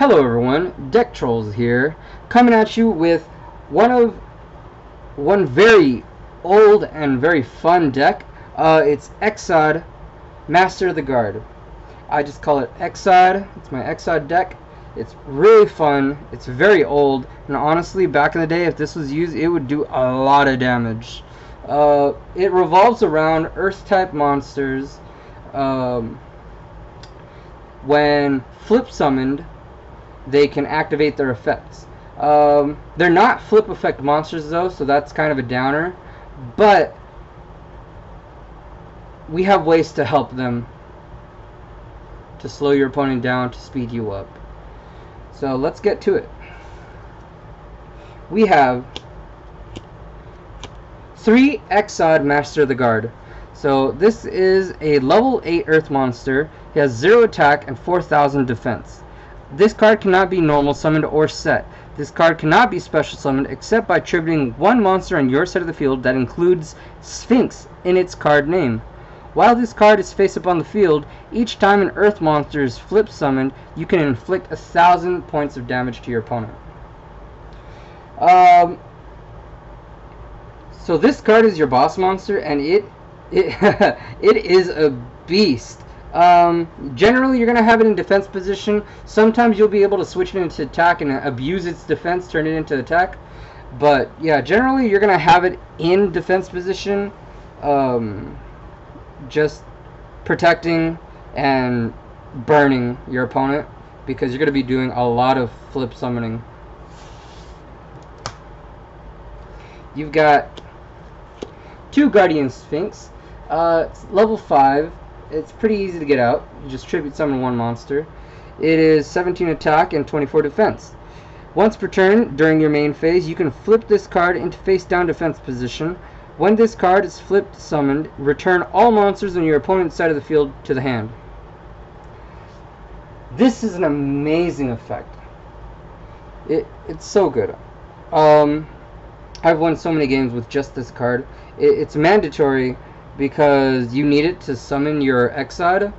Hello everyone, DeckTrolls here, coming at you with one very old and very fun deck. It's Exxod, Master of the Guard. I just call it Exxod. It's my Exxod deck. It's really fun. It's very old, and honestly, back in the day, if this was used, it would do a lot of damage. It revolves around Earth-type monsters. When flip summoned, they can activate their effects. They're not flip effect monsters though, so that's kind of a downer, but we have ways to help them to slow your opponent down, to speed you up. So let's get to it. We have 3 Exxod Master of the Guard. So this is a level 8 Earth monster. He has 0 attack and 4,000 defense. This card cannot be normal summoned or set. This card cannot be special summoned except by tributing one monster on your side of the field that includes Sphinx in its card name. While this card is face up on the field, each time an Earth monster is flip summoned, you can inflict 1,000 points of damage to your opponent. So this card is your boss monster, and it is a beast. Generally you're gonna have it in defense position. Sometimes you'll be able to switch it into attack and abuse its defense, turn it into attack. But yeah, generally you're gonna have it in defense position, just protecting and burning your opponent, because you're gonna be doing a lot of flip summoning. You've got 2 Guardian Sphinx. It's level 5. It's pretty easy to get out. You just tribute summon one monster. It is 17 attack and 24 defense. Once per turn during your main phase, you can flip this card into face down defense position. When this card is flipped summoned, return all monsters on your opponent's side of the field to the hand. This is an amazing effect. It's so good. I've won so many games with just this card. It's mandatory because you need it to summon your Exxod,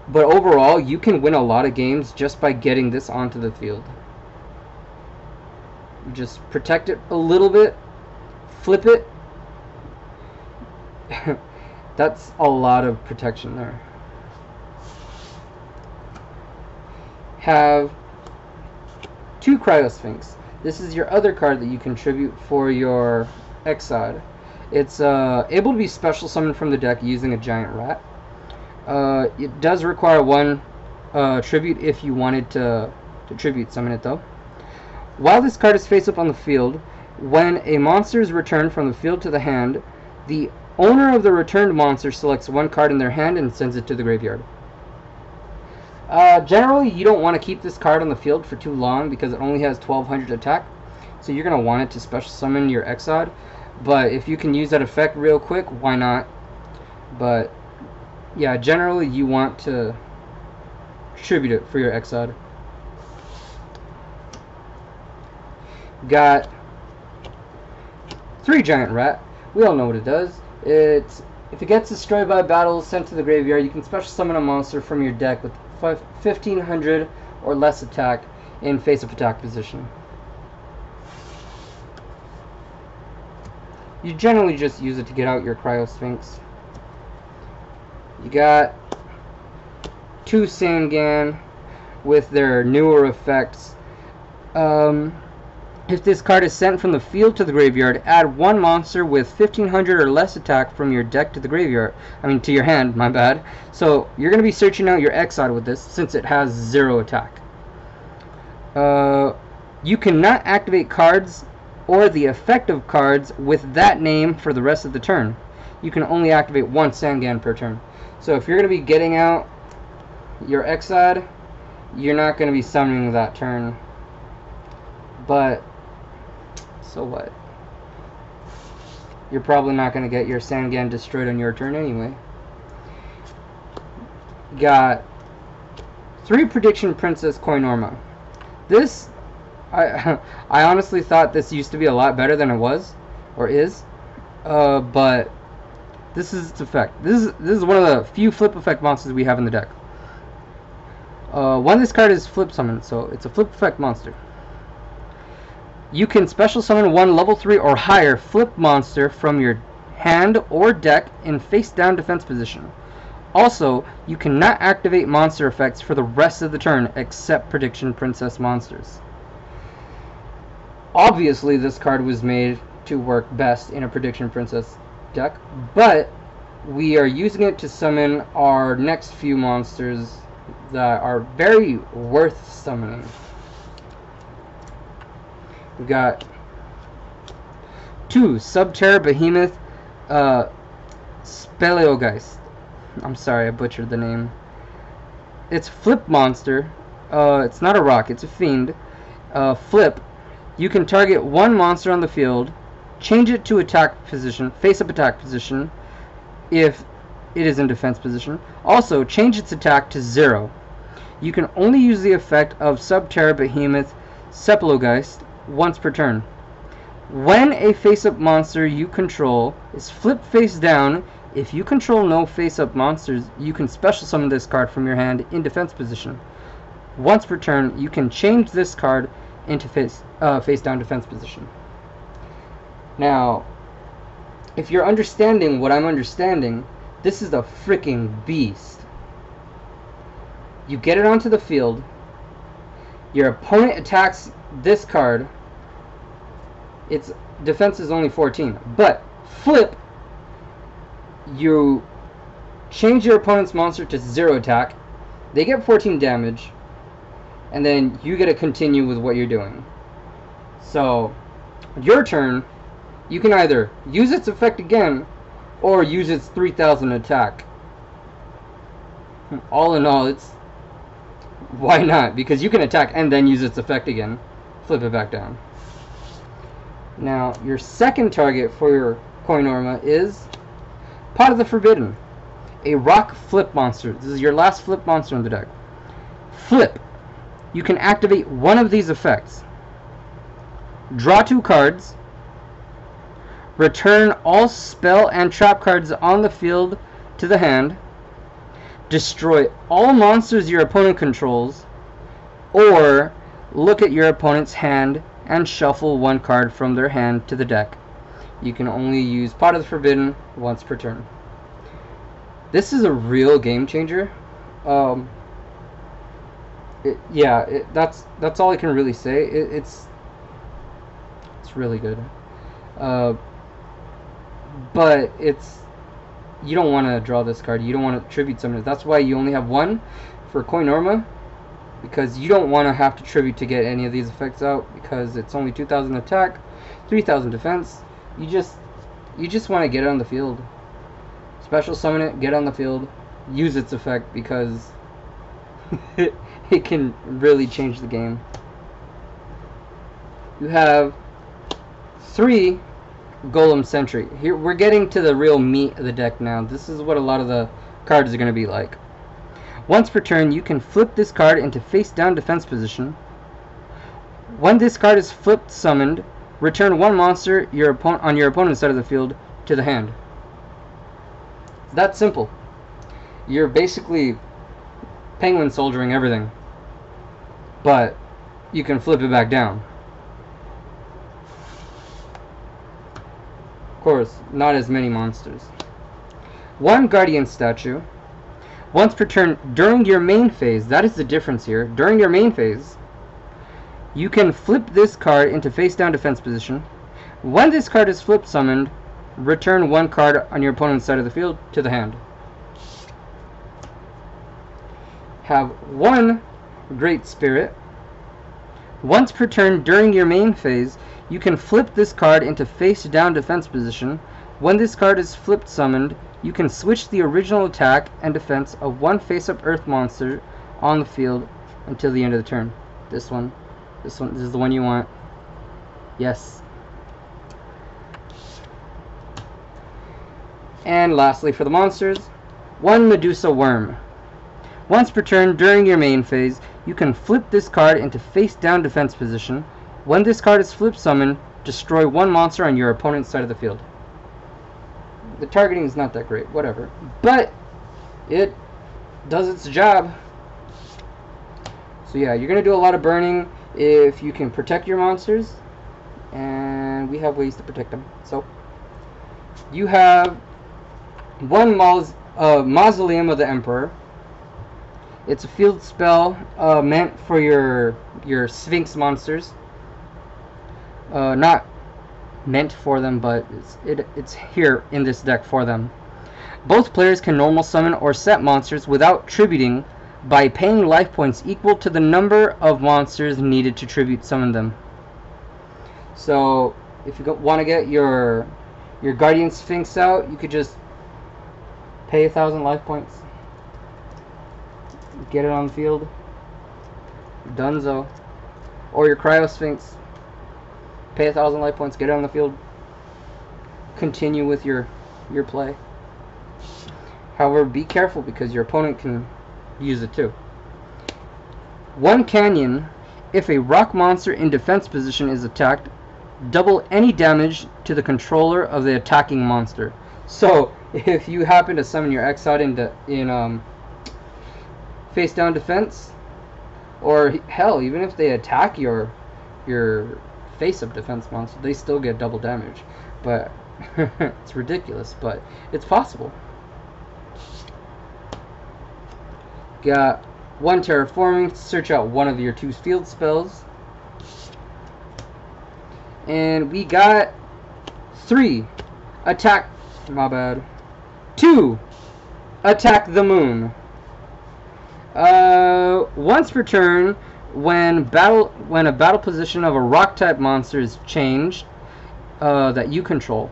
but overall you can win a lot of games just by getting this onto the field. You just protect it a little bit, flip it. That's a lot of protection there. Have 2 Cryo Sphinx. This is your other card that you contribute for your Exxod. It's able to be special summoned from the deck using a giant rat. It does require 1 tribute if you wanted to tribute summon it though. While this card is face up on the field, when a monster is returned from the field to the hand, the owner of the returned monster selects 1 card in their hand and sends it to the graveyard. Generally you don't want to keep this card on the field for too long because it only has 1200 attack, so you're going to want it to special summon your Exxod. But if you can use that effect real quick, why not? But yeah, generally you want to tribute it for your Exxod. Got 3 Giant Rat. We all know what it does. If it gets destroyed by battle, sent to the graveyard, you can special summon a monster from your deck with 1500 or less attack in face-up attack position. You generally just use it to get out your Cryo Sphinx. You got 2 Sangan with their newer effects. If this card is sent from the field to the graveyard, add 1 monster with 1500 or less attack from your deck to the graveyard. To your hand, my bad. So you're going to be searching out your Exxod with this since it has 0 attack. You cannot activate cards or the effect of cards with that name for the rest of the turn. You can only activate 1 Sangan per turn. So if you're going to be getting out your Exxod, you're not going to be summoning that turn. But so what? You're probably not going to get your Sangan destroyed on your turn anyway. Got 3 Prediction Princess Koinorma. This, I honestly thought this used to be a lot better than it was, or is, but this is its effect. This is one of the few flip effect monsters we have in the deck. When this card is flip summoned, so it's a flip effect monster, you can special summon one level 3 or higher flip monster from your hand or deck in face down defense position. Also, you cannot activate monster effects for the rest of the turn except Prediction Princess monsters. Obviously, this card was made to work best in a Prediction Princess deck, but we are using it to summon our next few monsters that are very worth summoning. We've got 2 Subterra Behemoth Speleogeist. I'm sorry, I butchered the name. It's flip monster. It's not a rock, it's a fiend. Flip. You can target one monster on the field, change it to attack position, face up attack position, if it is in defense position. Also, change its attack to 0. You can only use the effect of Subterra Behemoth Speleogeist once per turn. When a face-up monster you control is flipped face down, if you control no face-up monsters, you can special summon this card from your hand in defense position. Once per turn, you can change this card into face down defense position. Now, if you're understanding what I'm understanding, this is a freaking beast. You get it onto the field, your opponent attacks this card, its defense is only 14, but flip, you change your opponent's monster to 0 attack, they get 14 damage, and then you get to continue with what you're doing. So, your turn, you can either use its effect again, or use its 3000 attack. All in all, it's... why not? Because you can attack and then use its effect again. Flip it back down. Now, your second target for your Coinorma is Pot of the Forbidden. A rock flip monster. This is your last flip monster in the deck. Flip. You can activate one of these effects. Draw 2 cards. Return all spell and trap cards on the field to the hand. Destroy all monsters your opponent controls. Or look at your opponent's hand and shuffle 1 card from their hand to the deck. You can only use Pot of the Forbidden once per turn. This is a real game changer. That's all I can really say. It's really good. But you don't want to draw this card. You don't want to tribute summon it. That's why you only have 1 for Coinorma, because you don't want to have to tribute to get any of these effects out, because it's only 2000 attack, 3000 defense. You just want to get it on the field. Special summon it, get on the field, use its effect, because it can really change the game. You have 3 Golem Sentry. Here we're getting to the real meat of the deck now. This is what a lot of the cards are going to be like. Once per turn, you can flip this card into face down defense position. When this card is flipped summoned, return 1 monster on your opponent's side of the field to the hand. It's that simple. You're basically penguin soldiering everything, but you can flip it back down. Of course, not as many monsters. 1 Guardian statue. Once per turn during your main phase, that is the difference here. During your main phase, you can flip this card into face down defense position. When this card is flip summoned, return 1 card on your opponent's side of the field to the hand. Have 1 Great Spirit. Once per turn during your main phase, you can flip this card into face down defense position. When this card is flipped summoned, you can switch the original attack and defense of 1 face-up earth monster on the field until the end of the turn. This is the one you want. Yes. And lastly, for the monsters, 1 Medusa Worm. Once per turn during your main phase, you can flip this card into face down defense position. When this card is flip summoned, destroy 1 monster on your opponent's side of the field. The targeting is not that great, whatever. But it does its job. So yeah, you're going to do a lot of burning if you can protect your monsters. And we have ways to protect them. So you have one Mausoleum of the Emperor. It's a field spell meant for your Sphinx monsters. Not meant for them, but it's here in this deck for them. Both players can normal summon or set monsters without tributing by paying life points equal to the number of monsters needed to tribute summon them. So if you want to get your Guardian Sphinx out, you could just pay 1,000 life points. Get it on the field. Dunzo. Or your Cryo Sphinx. Pay 1,000 life points, get it on the field. Continue with your play. However, be careful because your opponent can use it too. One Canyon. If a rock monster in defense position is attacked, double any damage to the controller of the attacking monster. So if you happen to summon your Exxod in face down defense, or hell, even if they attack your face up defense monster, they still get double damage. But it's ridiculous, but it's possible. Got one Terraforming to search out one of your 2 field spells. And we got 3 attack. My bad. 2 attack the moon. Once per turn, when a battle position of a rock type monster is changed that you control,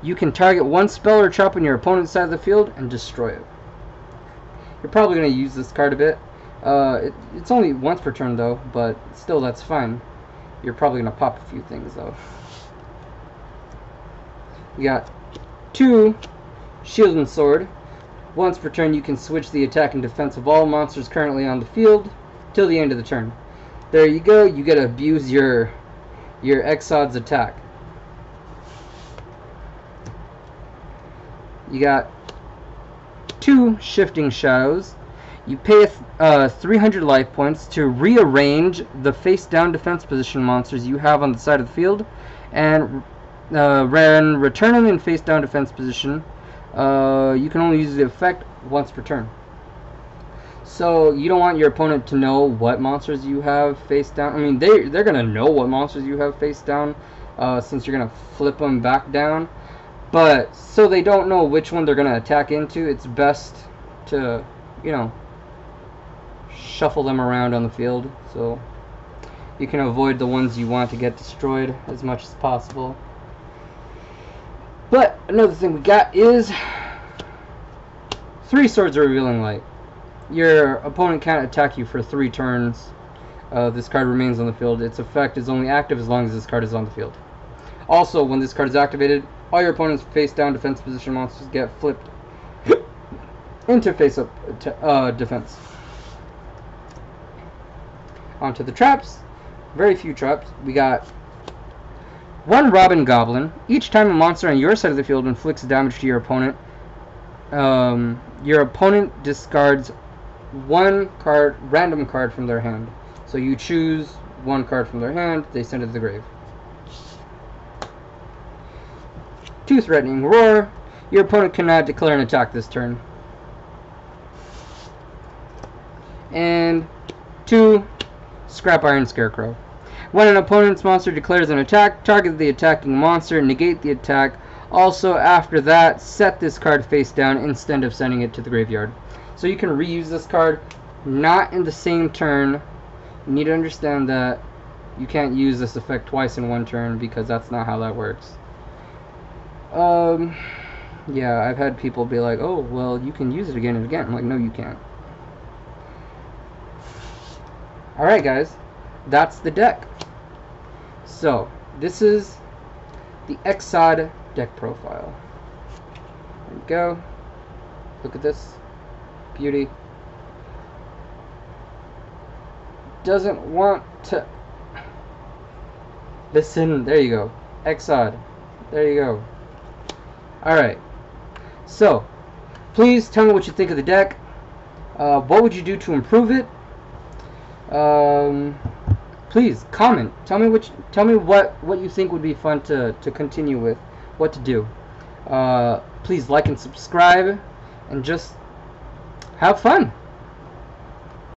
you can target one spell or trap on your opponent's side of the field and destroy it. You're probably going to use this card a bit. It's only once per turn though, but still that's fine. You're probably going to pop a few things though. You got 2 Shield and Sword. Once per turn you can switch the attack and defense of all monsters currently on the field till the end of the turn. There you go, you get to abuse your Exxod's attack. You got 2 Shifting Shadows. You pay 300 life points to rearrange the face down defense position monsters you have on the side of the field, and return them in face down defense position. You can only use the effect once per turn. So you don't want your opponent to know what monsters you have face down. I mean, they're gonna know what monsters you have face down, since you're gonna flip them back down. But so they don't know which one they're gonna attack into, it's best to, you know, shuffle them around on the field so you can avoid the ones you want to get destroyed as much as possible. But another thing we got is 3 Swords of Revealing Light. Your opponent can't attack you for 3 turns. This card remains on the field. Its effect is only active as long as this card is on the field. Also, when this card is activated, all your opponent's face down defense position monsters get flipped into face up defense. Onto the traps. Very few traps. We got 1 Robin Goblin. Each time a monster on your side of the field inflicts damage to your opponent discards 1 random card from their hand. So you choose 1 card from their hand, they send it to the grave. 2 Threatening Roar. Your opponent cannot declare an attack this turn. And 2 Scrap Iron Scarecrow. When an opponent's monster declares an attack, target the attacking monster, negate the attack. Also, after that, set this card face down instead of sending it to the graveyard. So you can reuse this card, not in the same turn. You need to understand that you can't use this effect twice in 1 turn because that's not how that works. Yeah, I've had people be like, oh, well, you can use it again and again. I'm like, no, you can't. Alright, guys. That's the deck. So, this is the Exxod deck profile. There we go. Look at this. Beauty. Doesn't want to... Listen, there you go. Exxod. There you go. Alright. So, please tell me what you think of the deck. What would you do to improve it? Please comment. Tell me what you think would be fun to continue with, what to do. Please like and subscribe, and just have fun.